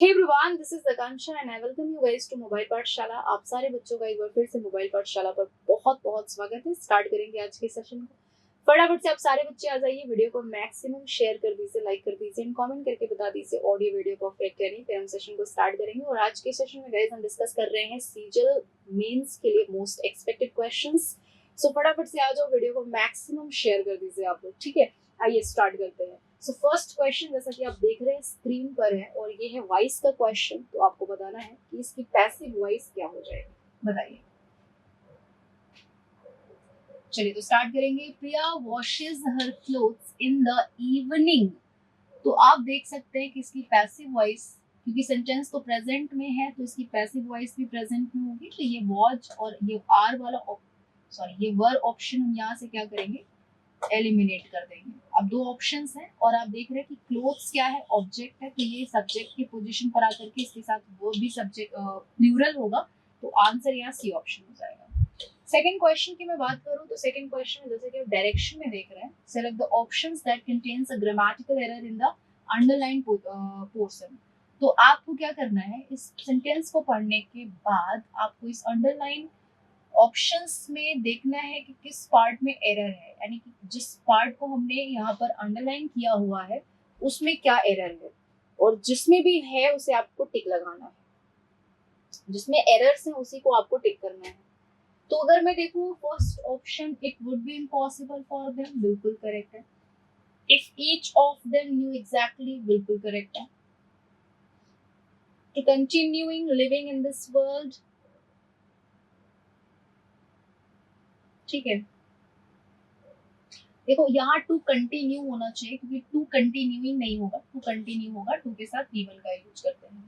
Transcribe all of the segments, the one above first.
Hey everyone, this is Akanksha and I welcome you guys to mobile Pathshala. आप सारे बच्चों का एक बार फिर से मोबाइल पाठशाला पर बहुत बहुत स्वागत है। स्टार्ट करेंगे आज के सेशन को। फटाफट से आप सारे बच्चे आ जाइए, वीडियो को मैक्सिमम शेयर कर दीजिए, लाइक कर दीजिए एंड कमेंट करके बता दीजिए ऑडियो वीडियो परफेक्ट है नहीं। फिर हम सेशन को स्टार्ट करेंगे और आज के सेशन में गाइस हम डिस्कस कर रहे हैं सीजल मेंस के लिए मोस्ट एक्सपेक्टेड क्वेश्चंस। सो फटाफट से आ जाओ, वीडियो को मैक्सिमम शेयर कर दीजिए आप लोग, ठीक है। आइए स्टार्ट करते हैं। सो फर्स्ट क्वेश्चन जैसा कि आप देख रहे हैं स्क्रीन पर है और ये है वॉइस का क्वेश्चन। तो आपको बताना है कि इसकी पैसिव वॉइस क्या हो जाएगी, बताइए। चलिए तो स्टार्ट करेंगे। Priya washes her clothes in the evening. तो आप देख सकते हैं कि इसकी पैसिव वॉइस, क्योंकि सेंटेंस तो प्रेजेंट में है तो इसकी पैसिव वॉइस भी प्रेजेंट में होगी। तो ये वॉच और ये आर वाला ये वर ऑप्शन हम यहाँ से क्या करेंगे, एलिमिनेट कर देंगे। अब दो ऑप्शंस हैं और आप देख रहे हैं कि क्लोथ्स क्या है, ऑब्जेक्ट है, तो ये सब्जेक्ट की पोजीशन पर आकर के इसके साथ वो भी सब्जेक्ट प्लूरल होगा। तो आंसर यहाँ सी ऑप्शन हो जाएगा। सेकंड क्वेश्चन की मैं बात करूं तो सेकंड क्वेश्चन में जैसे कि आप डायरेक्शन में देख रहे हैं, select the options that contains a grammatical error in the underline portion. तो आपको क्या करना है, इस सेंटेंस को पढ़ने के बाद आपको इस अंडरलाइन ऑप्शंस में देखना है कि किस पार्ट में एरर है, यानी कि जिस पार्ट को हमने यहाँ पर अंडरलाइन किया हुआ है उसमें क्या एरर है, और जिसमें भी है उसे आपको टिक लगाना है। जिसमें एरर्स हैं उसी को आपको टिक करना है। तो अगर मैं देखूँ first option, it would be impossible for them, बिल्कुल करेक्ट है। If each of them knew exactly, बिल्कुल करेक्ट है। To continuing living in this world, ठीक है। देखो यहाँ टू कंटिन्यू होना चाहिए क्योंकि टू कंटिन्यूइंग नहीं होगा, टू कंटिन्यू होगा, टू के साथ वी1 का यूज करते हैं।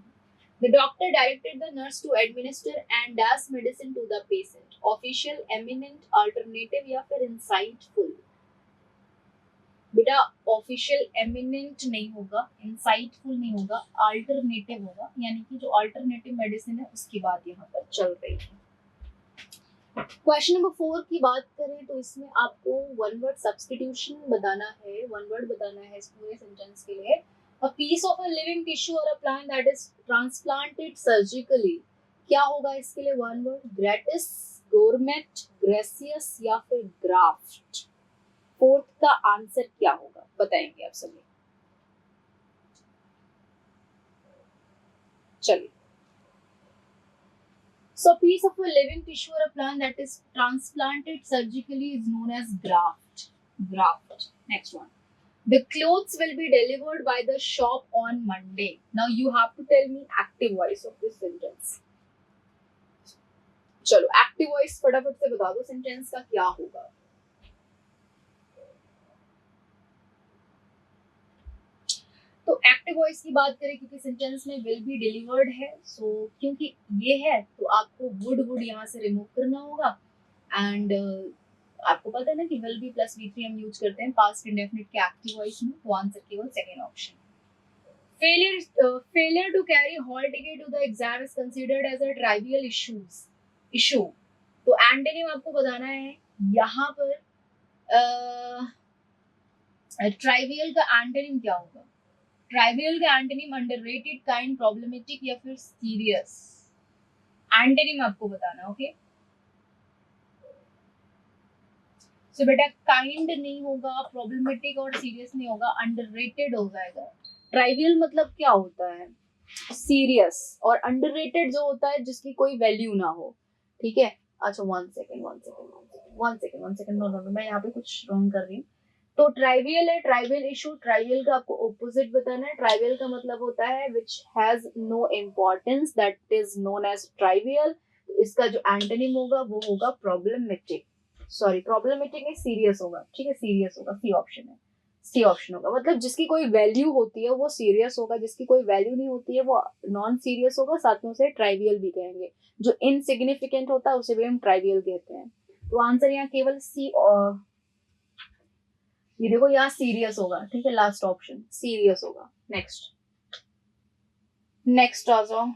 The doctor directed the nurse to administer and dash medicine to the patient. Official, eminent, alternative या फिर इंसाइटफुल। बेटा ऑफिशियल एमिनेंट नहीं होगा, इंसाइटफुल नहीं होगा, अल्टरनेटिव होगा, यानी कि जो अल्टरनेटिव मेडिसिन है उसकी बात यहाँ पर चल रही है। क्वेश्चन नंबर 4 की बात करें तो इसमें आपको वन वर्ड सब्स्टिट्यूशन बताना है, वन वर्ड बताना है इस पूरे सेंटेंस के लिए। A piece of a living tissue और a plant that is transplanted surgically, क्या होगा इसके लिए one word? Gratis, gourmet, gracious या फिर ग्राफ्ट। फोर्थ का आंसर क्या होगा बताएंगे आप सभी। चलिए, so a piece of a living tissue or a plant that is transplanted surgically is known as graft. Graft. Next one. The clothes will be delivered by the shop on Monday. Now you have to tell me active voice of this sentence. चलो active voice फटाफट से बता दो sentence का क्या होगा। तो active voice की बात करें क्योंकि सेंटेंस में विल बी डिलीवर्ड है, सो क्योंकि ये है तो आपको वुड यहाँ से रिमूव करना होगा। एंड आपको पता है ना कि विल बी प्लस V3 हम यूज करते हैं पास्ट इंडेफिनिट के एक्टिव वॉइस में, तो आंसर केवल second option. Failure to carry hall ticket to the exam is considered as a trivial issue. तो एंटोनिम आपको बताना है यहाँ पर। ट्राइवियल का एंटोनिम क्या होगा? ट्राइवियल का एंटोनिम अंडररेटेड, काइंड, प्रॉब्लमेटिक या फिर सीरियस। एंटोनिम आपको बताना, ओके। सो बेटा काइंड नहीं होगा, प्रॉब्लमेटिक और सीरियस नहीं होगा, अंडररेटेड हो जाएगा। ट्राइवियल मतलब क्या होता है? सीरियस। और अंडररेटेड जो होता है जिसकी कोई वैल्यू ना हो, ठीक है। अच्छा वन सेकेंड, नो, मैं यहाँ पे कुछ रॉन्ग कर रही हूँ। तो ट्राइवियल है, ट्राइवियल इशू। ट्राइवियल का आपको ऑपोजिट बताना है। ट्राइवियल का मतलब होता है which has no importance, that is known as trivial. इसका जो एंटोनिम होगा वो होगा प्रॉब्लमेटिक। सॉरी, प्रॉब्लमेटिक नहीं, सीरियस होगा, ठीक है, सीरियस होगा। सी ऑप्शन है, सी ऑप्शन होगा। मतलब जिसकी कोई वैल्यू होती है वो सीरियस होगा, जिसकी कोई वैल्यू नहीं होती है वो नॉन सीरियस होगा। साथ में उसे ट्राइवियल भी कहेंगे। जो इनसिग्निफिकेंट होता है उसे भी हम ट्राइवियल कहते हैं। तो आंसर यहाँ केवल सी, और ये देखो यहाँ सीरियस होगा, ठीक है, लास्ट ऑप्शन सीरियस होगा। नेक्स्ट आ जाओ,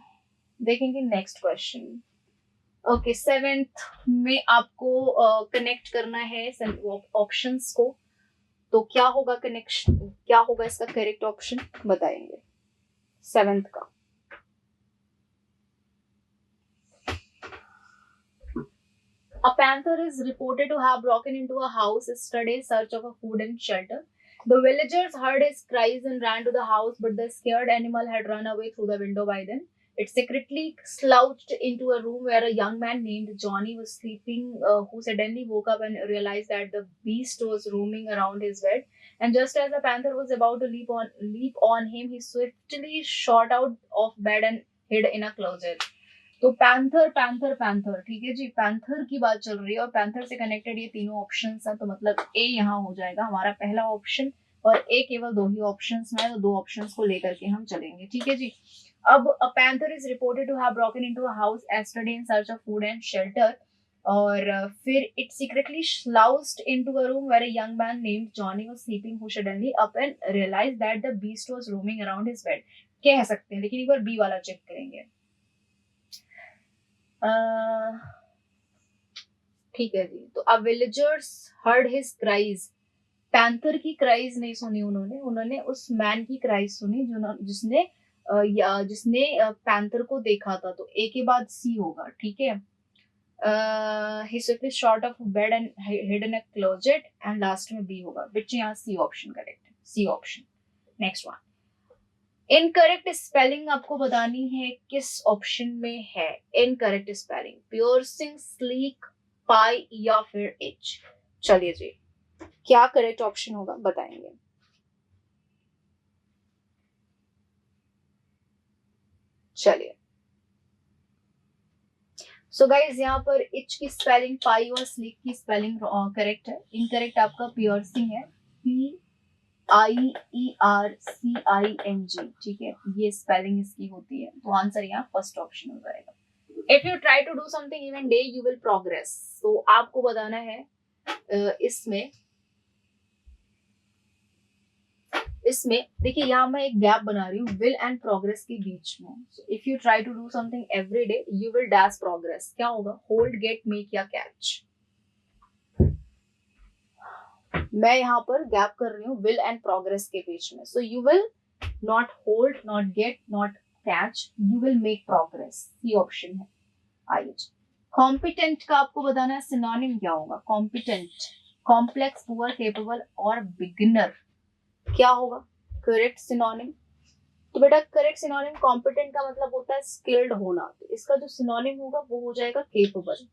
देखेंगे नेक्स्ट क्वेश्चन। ओके, सेवेंथ में आपको कनेक्ट करना है ऑप्शंस को। तो क्या होगा कनेक्शन, क्या होगा इसका करेक्ट ऑप्शन बताएंगे सेवेंथ का। A panther is reported to have broken into a house yesterday in search of a food and shelter. The villagers heard his cries and ran to the house, but the scared animal had run away through the window by then. It secretly slouched into a room where a young man named Johnny was sleeping, who suddenly woke up and realized that the beast was roaming around his bed. And just as the panther was about to leap on him, he swiftly shot out of bed and hid in a closet. तो panther panther panther, ठीक है जी, panther की बात चल रही है और panther से कनेक्टेड ये तीनों ऑप्शंस हैं, तो मतलब ए यहाँ हो जाएगा हमारा पहला ऑप्शन, और ए केवल दो ही ऑप्शंस में है, तो दो ऑप्शंस को लेकर के हम चलेंगे, ठीक है जी। अब a panther is reported to have broken into a house yesterday in search of food and shelter, और फिर it secretly slouched into a room where a young man named Johnny was sleeping, who suddenly up and realised that the beast was roaming around his bed. कह सकते हैं, लेकिन एक बार B वाला check करेंगे। ठीक है जी, तो अब villagers heard his cries, panther की क्राइज नहीं सुनी उन्होंने उस मैन की क्राइज सुनी जिसने पैंथर को देखा था, तो ए के बाद सी होगा, ठीक है। he swiftly shot off bed and hid in a closet, and last में बी होगा, which यहाँ सी ऑप्शन करेक्ट है, C option. Next one, incorrect spelling आपको बतानी है किस ऑप्शन में है। Incorrect spelling piercing, sleek, pie या फिर एच। चलिए जी, क्या करेक्ट ऑप्शन होगा बताएंगे। चलिए, सो गाइज यहाँ पर इच की स्पेलिंग पाई और स्लीक की स्पेलिंग करेक्ट है। इनकरेक्ट आपका पियर्सिंग है, PIERCING, ठीक है, ये स्पेलिंग इसकी होती है, तो आंसर यहाँ फर्स्ट ऑप्शन हो जाएगा। If you try to do something even day you will progress, तो आपको बताना है इसमें देखिए, यहाँ मैं एक गैप बना रही हूँ विल एंड प्रोग्रेस के बीच में। If you try to do something every day you will dash progress, क्या होगा, होल्ड, गेट, मेक या कैच। मैं यहाँ पर गैप कर रही हूँ विल एंड प्रोग्रेस के बीच में, so you will not hold, not gate, not catch, you will make progress, ये ऑप्शन है। आइए, कॉम्पिटेंट का आपको बताना है सिनोनिम क्या होगा। कॉम्पिटेंट, कॉम्प्लेक्स, पुअर, केपेबल और बिगिनर, क्या होगा करेक्ट सिनोनिम। तो बेटा करेक्ट सिनोनिम कॉम्पिटेंट का मतलब होता है स्किल्ड होना, तो इसका जो सिनोनिम होगा वो हो जाएगा केपेबल,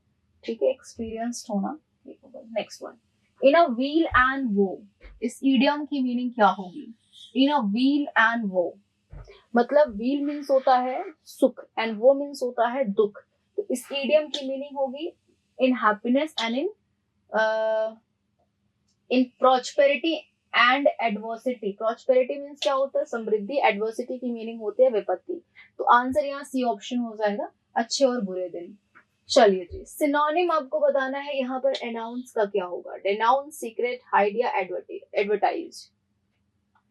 ठीक है, एक्सपीरियंस्ड होना, capable. Next one, in a wheel and वो, इस इडियम की मीनिंग क्या होगी। इन अ व्हील एंड वो मतलब व्हील मीन्स होता है सुख एंड वो मीन्स होता है दुख, तो इस इडियम की मीनिंग होगी इन happiness and in prosperity and adversity. Prosperity means क्या होता है समृद्धि, एडवर्सिटी की मीनिंग होती है विपत्ति, तो आंसर यहाँ सी ऑप्शन हो जाएगा, अच्छे और बुरे दिन। चलिए जी, सिनोनिम आपको बताना है यहाँ पर अनाउंस का क्या होगा। डेनाउंस, सीक्रेट, हाइड या एडवर्टाइज।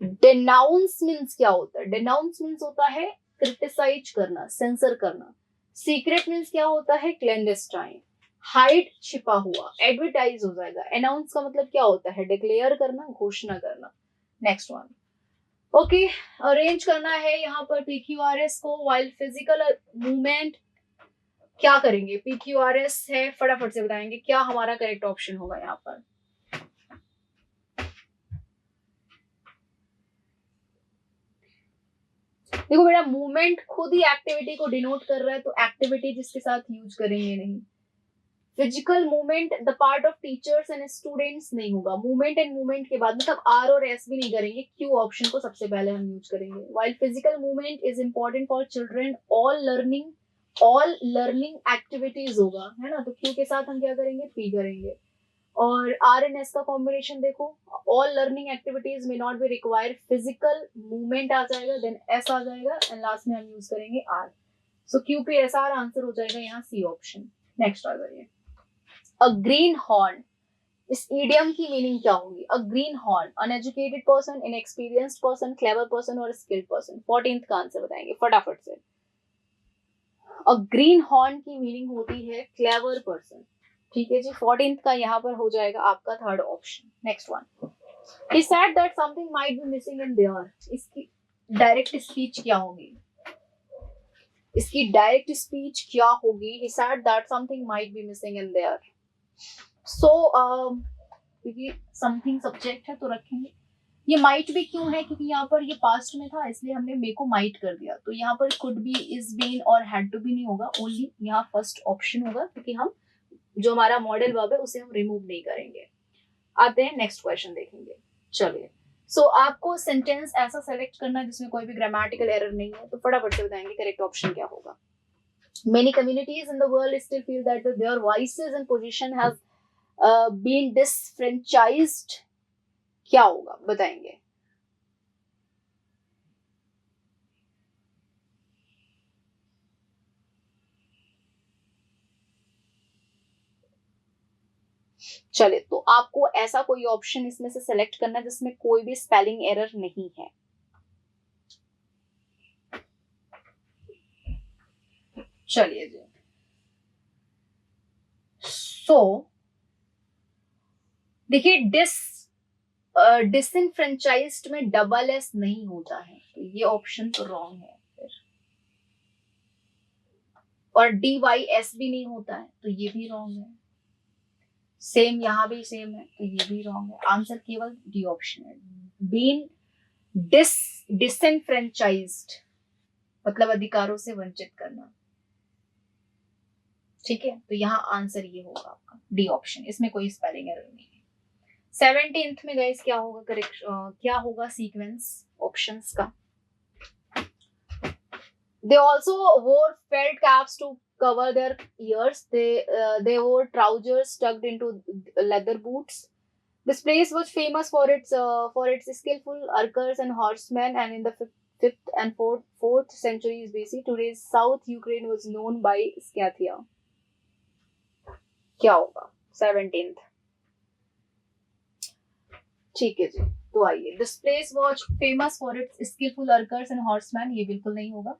डेनाउंस मीन्स क्या होता है, डेनाउंस मीन्स होता है क्रिटिसाइज करना, सेंसर करना। सीक्रेट मीन्स क्या होता है क्लैंडस्टाइन, हाइड छिपा हुआ, एडवर्टाइज हो जाएगा। अनाउंस का मतलब क्या होता है डिक्लेयर करना, घोषणा करना। नेक्स्ट वन, ओके, अरेंज करना है यहाँ पर PQRS को, वाइल फिजिकल मूवमेंट क्या करेंगे। PQRS है, फटाफट से बताएंगे क्या हमारा करेक्ट ऑप्शन होगा यहाँ पर। देखो बेटा, मूवमेंट खुद ही एक्टिविटी को डिनोट कर रहा है, तो एक्टिविटी जिसके साथ यूज करेंगे नहीं। Physical movement the part of teachers and students नहीं होगा। मूवमेंट एंड मूवमेंट के बाद मतलब आर और एस भी नहीं करेंगे, क्यू ऑप्शन को सबसे पहले हम यूज करेंगे। While physical movement is important for children, all learning activities होगा, है ना, तो क्यू के साथ हम क्या करेंगे, पी करेंगे। और आर एंड एस का कॉम्बिनेशन देखो, ऑल लर्निंग एक्टिविटीज में not be require, physical movement आ जाएगा, देन एस आ जाएगा एंड लास्ट में हम यूज करेंगे R, so Q P S R answer हो जाएगा यहाँ सी ऑप्शन। नेक्स्ट आ जाइए, अ ग्रीन हॉर्न, इस इडियम की मीनिंग क्या होगी। A green horn, uneducated person, inexperienced person, clever person और स्किल्ड पर्सन। 14th का आंसर बताएंगे फटाफट से। अ ग्रीन हॉर्न की मीनिंग होती है क्लेवर पर्सन, ठीक है जी। 14th का यहाँ पर हो जाएगा आपका third option. Next one, he said that something might be missing in there, इसकी डायरेक्ट स्पीच क्या होगी, इसकी डायरेक्ट स्पीच क्या होगी। he said that something might be missing in there, सो क्योंकि समथिंग सब्जेक्ट है तो रखेंगे। ये माइट भी क्यों है, क्योंकि यहाँ पर ये पास्ट में था इसलिए हमने मे को माइट कर दिया, तो यहाँ पर कुड बी, इज बीन और हैड टू बी नहीं होगा, ओनली यहाँ फर्स्ट ऑप्शन होगा, क्योंकि हम जो हमारा मॉडल वर्ब है उसे हम रिमूव नहीं करेंगे। आते हैं नेक्स्ट क्वेश्चन देखेंगे। चलिए, सो आपको सेंटेंस ऐसा सेलेक्ट करना है जिसमें कोई भी ग्रामेटिकल एरर नहीं है, तो फटाफट से बताएंगे करेक्ट ऑप्शन क्या होगा। Many communities in the world still feel that their voices and position has been disfranchised. क्या होगा बताएंगे। चलिए, तो आपको ऐसा कोई ऑप्शन इसमें से सेलेक्ट करना है जिसमें कोई भी स्पेलिंग एरर नहीं है। चलिए जी, देखिए डिसइनफ्रेंचाइज्ड में डबल एस नहीं होता है, तो ये ऑप्शन तो रॉन्ग है फिर। और DYS भी नहीं होता है, तो ये भी रॉन्ग है। सेम यहाँ भी सेम है, तो ये भी रॉन्ग है। आंसर केवल डी ऑप्शन है। बीन डिसइनफ्रेंचाइज्ड मतलब अधिकारों से वंचित करना। ठीक है, तो यहाँ आंसर ये होगा आपका डी ऑप्शन, इसमें कोई स्पेलिंग एरर नहीं है। 17th में गाइस क्या होगा करेक्ट, क्या होगा सीक्वेंस ऑप्शंस का। They also wore felt caps to cover their ears. They wore trousers tucked into leather boots. This place was famous for its skillful archers and horsemen, and in the 5th and 4th centuries BC, today's South Ukraine was known by Scythia. क्या होगा 17th? ठीक है जी, तो आइए, this place was famous for its skilful archers and horseman, ये बिल्कुल नहीं होगा,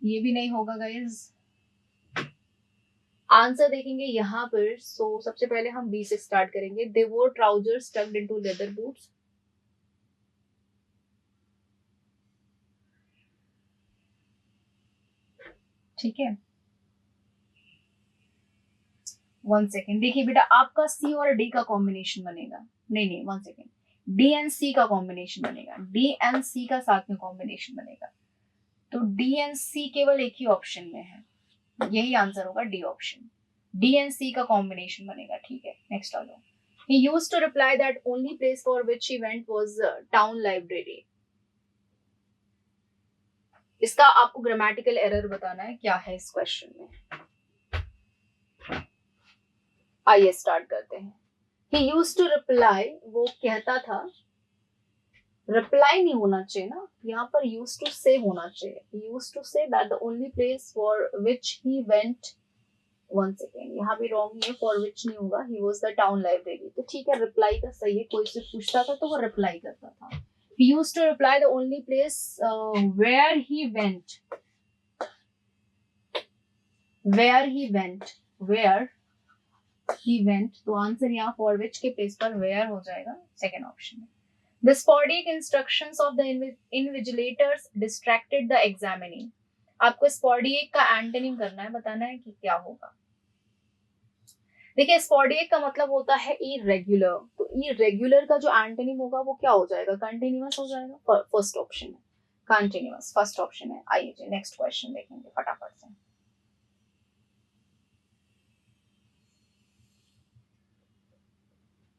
ये भी नहीं होगा गाइज। आंसर देखेंगे यहाँ पर। सो सबसे पहले हम बी से स्टार्ट करेंगे। They wore trousers tucked into leather boots. ठीक है, 1 सेकेंड। देखिए बेटा, आपका सी और डी का कॉम्बिनेशन बनेगा, नहीं 1 सेकेंड, डी एंड सी का कॉम्बिनेशन बनेगा, डी एंड सी का साथ में कॉम्बिनेशन बनेगा, तो डी एंड सी केवल एक ही ऑप्शन में है, यही आंसर होगा डी ऑप्शन। डी एंड सी का कॉम्बिनेशन बनेगा। ठीक है, नेक्स्ट आ जाओ। He used to reply that only place for which he went was town library. इसका आपको ग्रामेटिकल एरर बताना है, क्या है इस क्वेश्चन में। आइए स्टार्ट करते हैं। He used to reply, वो कहता था, रिप्लाई नहीं होना चाहिए ना, यहाँ पर used to say होना चाहिए। He used to say that the only place for which he went, 1 second, यहाँ भी रॉन्ग है, फॉर विच नहीं होगा, he was the town library, तो ठीक है, रिप्लाई का सही है। कोई से पूछता था तो वो रिप्लाई करता था। He used to reply the only place where he went, where he went, where he went, तो आंसर यहाँ फॉर विच के प्लेस पर वेयर हो जाएगा, सेकेंड ऑप्शन में। The sporadic instructions of the invigilators distracted the examinee. आपको स्पॉडिएक का antonym करना है, बताना है कि क्या होगा। देखिए, स्पॉडिएक का मतलब होता है इरेगुलर, तो इरेगुलर का जो एंटोनिम होगा वो क्या हो जाएगा, कंटिन्यूअस हो जाएगा। फर्स्ट ऑप्शन है कंटिन्यूअस, फर्स्ट ऑप्शन है। आइए जी नेक्स्ट क्वेश्चन देखेंगे फटाफट से।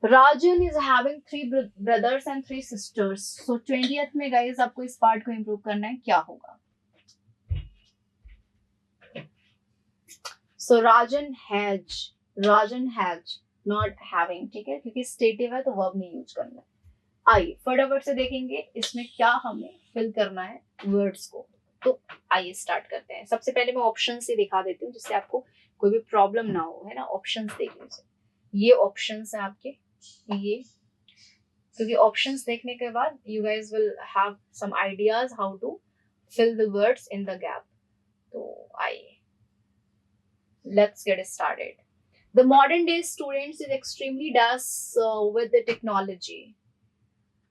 राजन is having 3 brothers and 3 sisters. So 20th में गाइस आपको इस पार्ट को इंप्रूव करना है, क्या होगा। So Rajan has not having, ठीक है, क्योंकि स्टेटिव है तो वर्ब नहीं यूज करना है। आइए फटाफट से देखेंगे इसमें क्या हमें फिल करना है वर्ड्स को, तो आइए स्टार्ट करते हैं। सबसे पहले मैं ऑप्शन से दिखा देती हूँ जिससे आपको कोई भी प्रॉब्लम ना हो, है ना। ऑप्शंस देख लीजिए, ये ऑप्शंस है आपके, ये, क्योंकि ऑप्शंस देखने के बाद you guys will have some ideas how to fill the words in the gap. तो आइए let's get started. The modern day students is extremely dense with the technology.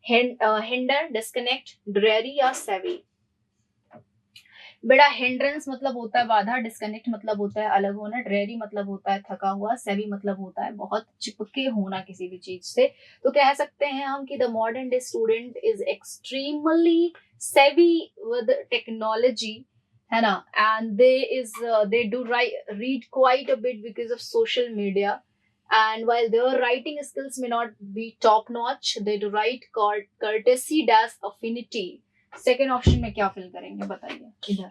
Hinder, disconnect, dreary या savvy. बेटा hindrance मतलब होता है बाधा, disconnect मतलब होता है अलग होना, ड्रेरी मतलब होता है थका हुआ, सेवी मतलब होता है बहुत चिपके होना किसी भी चीज से। तो कह सकते हैं हम कि the modern day student is extremely सेवी विद टेक्नोलॉजी, है ना, and they do read quite a bit because of social media, and while their writing skills may not be top notch, they do write courtesy dash affinity। Second option में क्या fill करेंगे बताइए, इधर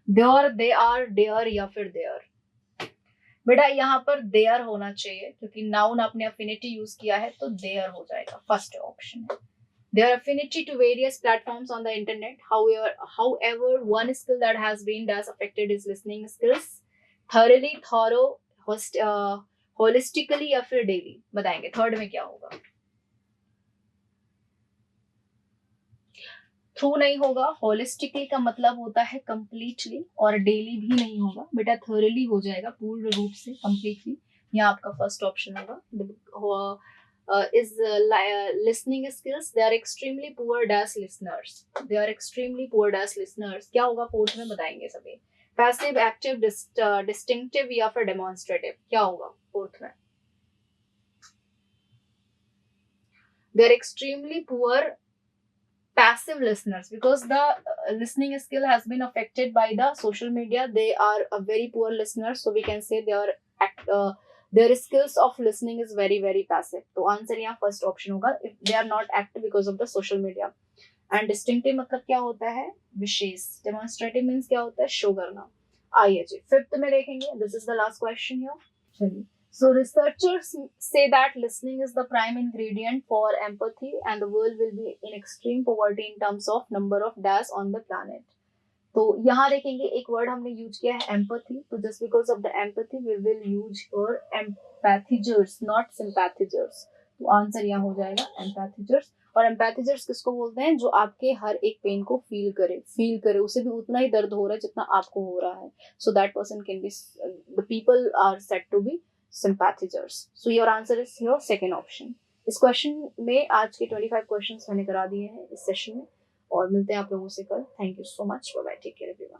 there, they are, dare या फिर there. बेटा यहाँ पर देयर होना चाहिए क्योंकि नाउन आपने अफिनिटी यूज किया है, तो देयर हो जाएगा, फर्स्ट ऑप्शन है। Their affinity to various platforms on the internet. However, one skill that has been thus affected is listening skills. Thoroughly, thorough, holistically या फिर daily, बताएंगे थर्ड में क्या होगा। थ्रू नहीं होगा, होलिस्टिकली का मतलब होता है कंप्लीटली, और डेली भी नहीं होगा बेटा, थोरली हो जाएगा पूर्ण रूप से, कंप्लीटली। यहाँ आपका फर्स्ट ऑप्शन होगा। is listening skills, they are extremely poor as listeners, they are extremely poor as listeners। क्या होगा फोर्थ में बताएंगे सभी। पैसिव, एक्टिव, डिस्टिंक्टिव या फिर डेमोन्स्ट्रेटिव, क्या होगा फोर्थ में। they are extremely poor passive listeners because the listening skill has been affected by the social media. They are a very poor listeners, so we can say their skills of listening is very very passive। तो answer यहाँ first option होगा, if they are not active because of the social media। And distinctive मतलब क्या होता है, विशेष। Demonstrative means क्या होता है, शो करना। आइए जी फिफ्थ में देखेंगे, this is the last question here. चलिए, so researchers say that listening is the prime ingredient for empathy and the world will be in extreme poverty in terms of number of days on the planet। तो यहाँ देखेंगे एक word हमने use किया है empathy, तो just because of the empathy we will use for empathisers not sympathisers. तो answer यहाँ हो जाएगा एम्पैथीजर्स। और एम्पैथीजर्स किसको बोलते हैं, जो आपके हर एक पेन को फील करे, उसे भी उतना ही दर्द हो रहा है जितना आपको हो रहा है। So that person can be, the people are said to be sympathizers। So your answer is your second option। इस क्वेश्चन में आज के 25 क्वेश्चंस मैंने करा दिए हैं इस सेशन में, और मिलते हैं आप लोगों से कल। Thank you so much, bye bye, take care everyone.